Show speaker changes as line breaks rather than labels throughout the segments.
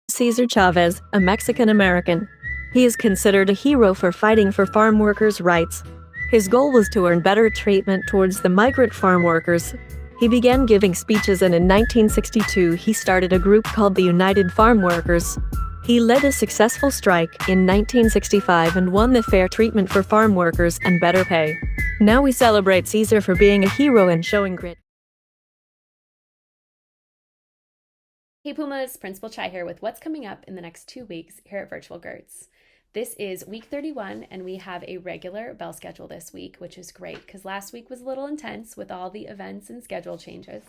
Cesar Chavez, a Mexican-American. He is considered a hero for fighting for farm workers' rights. His goal was to earn better treatment towards the migrant farm workers. He began giving speeches, and in 1962 he started a group called the United Farm Workers. He led a successful strike in 1965 and won the fair treatment for farm workers and better pay. Now we celebrate Cesar for being a hero and showing grit.
Hey Pumas, Principal Chai here with what's coming up in the next 2 weeks here at Virtual Gertz. This is week 31 and we have a regular bell schedule this week, which is great because last week was a little intense with all the events and schedule changes.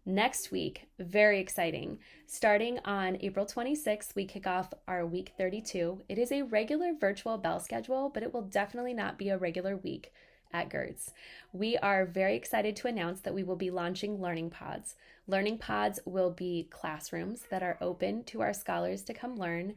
Next week, very exciting. Starting on April 26th, we kick off our week 32. It is a regular virtual bell schedule, but it will definitely not be a regular week at Gertz. We are very excited to announce that we will be launching Learning Pods. Learning Pods will be classrooms that are open to our scholars to come learn.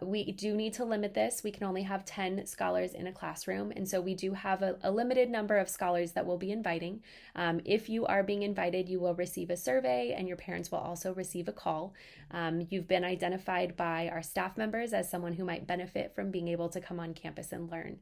We do need to limit this. We can only have 10 scholars in a classroom, and so we do have a limited number of scholars that we'll be inviting. If you are being invited, you will receive a survey, and your parents will also receive a call. You've been identified by our staff members as someone who might benefit from being able to come on campus and learn.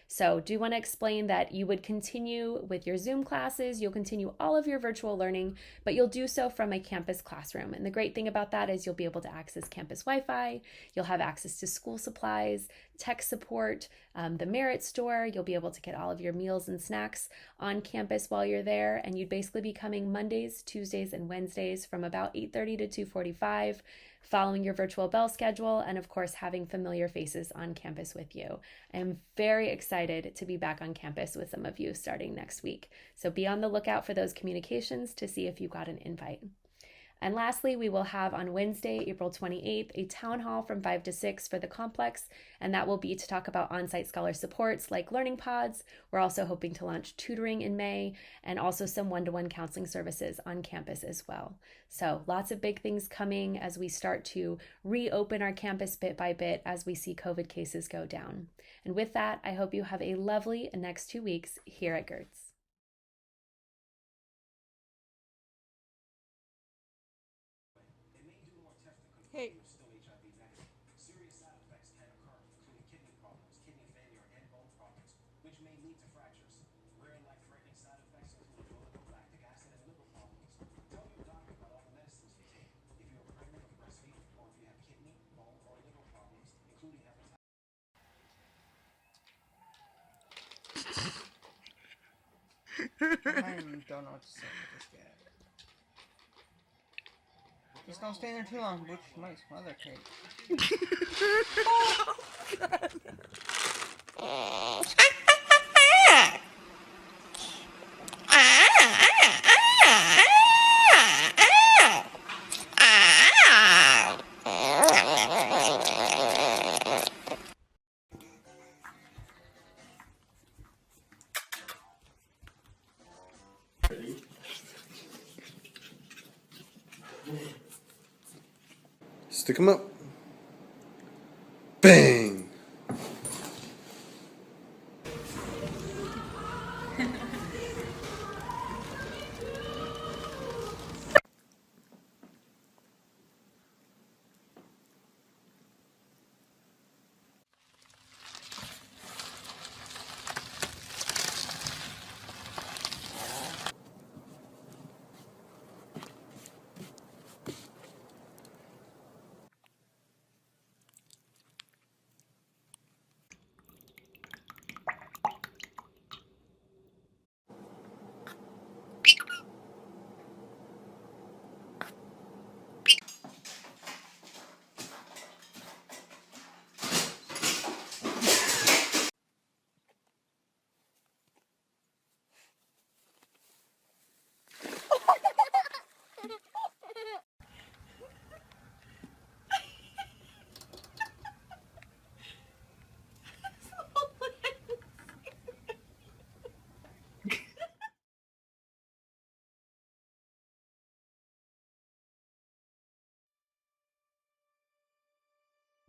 So do want to explain that you would continue with your Zoom classes, you'll continue all of your virtual learning, but you'll do so from a campus classroom. And the great thing about that is you'll be able to access campus Wi-Fi, you'll have access to school supplies, tech support, the Merit store, you'll be able to get all of your meals and snacks on campus while you're there, and you'd basically be coming Mondays, Tuesdays, and Wednesdays from about 8:30 to 2:45, following your virtual bell schedule, and of course having familiar faces on campus with you. I am very excited to be back on campus with some of you starting next week. So be on the lookout for those communications to see if you got an invite. And lastly, we will have on Wednesday, April 28th, a town hall from 5 to 6 for the complex, and that will be to talk about on-site scholar supports like Learning Pods. We're also hoping to launch tutoring in May and also some one-to-one counseling services on campus as well. So lots of big things coming as we start to reopen our campus bit by bit as we see COVID cases go down. And with that, I hope you have a lovely next 2 weeks here at Gertz.
Hey.
Serious side effects can occur, including kidney problems, kidney failure, and bone problems, which may lead to fractures. Rare and life-threatening side effects include lactic acid and liver problems. Tell your doctor about all the medicines you take. If you are pregnant or breastfeeding, or if you have kidney, bone, or liver problems, including hepatitis.
I don't know what to say with this guy. Just don't stay there too long, which might smother cake.
Stick them up. Bang!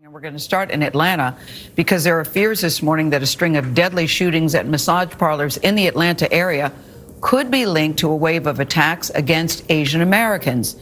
And we're going to start in Atlanta because there are fears this morning that a string of deadly shootings at massage parlors in the Atlanta area could be linked to a wave of attacks against Asian Americans.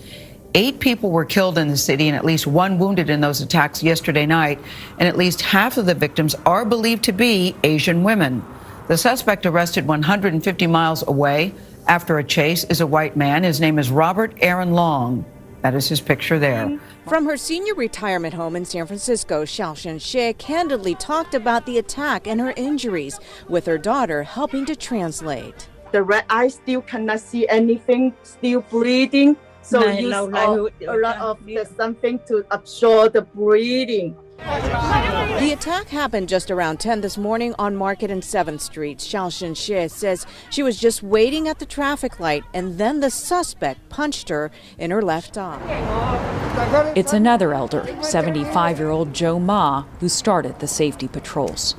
8 people were killed in the city and at least 1 wounded in those attacks yesterday night, and at least half of the victims are believed to be Asian women. The suspect arrested 150 miles away after a chase is a white man. His name is Robert Aaron Long. That is his picture there.
From her senior retirement home in San Francisco, Xiaoxin Xie candidly talked about the attack and her injuries, with her daughter helping to translate.
The red eye still cannot see anything, still bleeding. So use a lot of something to absorb the bleeding.
The attack happened just around 10 this morning on Market and 7th Street. Xiaoxin Xie says she was just waiting at the traffic light, and then the suspect punched her in her left eye.
It's another elder, 75-year-old Joe Ma, who started the safety patrols.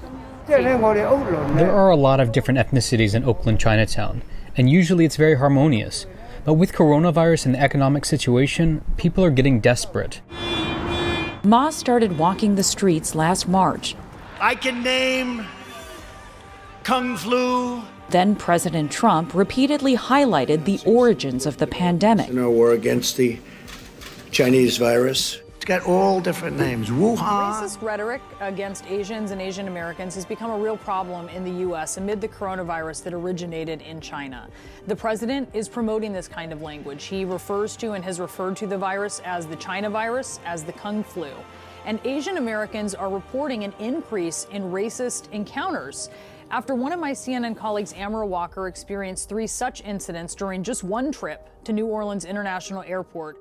There are a lot of different ethnicities in Oakland Chinatown, and usually it's very harmonious. But with coronavirus and the economic situation, people are getting desperate.
Ma started walking the streets last March.
I can name Kung Flu.
Then President Trump repeatedly highlighted the origins of the pandemic.
In our war against the Chinese virus.
It's got all different names. Wuhan.
Racist rhetoric against Asians and Asian Americans has become a real problem in the U.S. amid the coronavirus that originated in China. The president is promoting this kind of language. He refers to and has referred to the virus as the China virus, as the Kung Flu. And Asian Americans are reporting an increase in racist encounters. After one of my CNN colleagues, Amara Walker, experienced 3 such incidents during just one trip to New Orleans International Airport,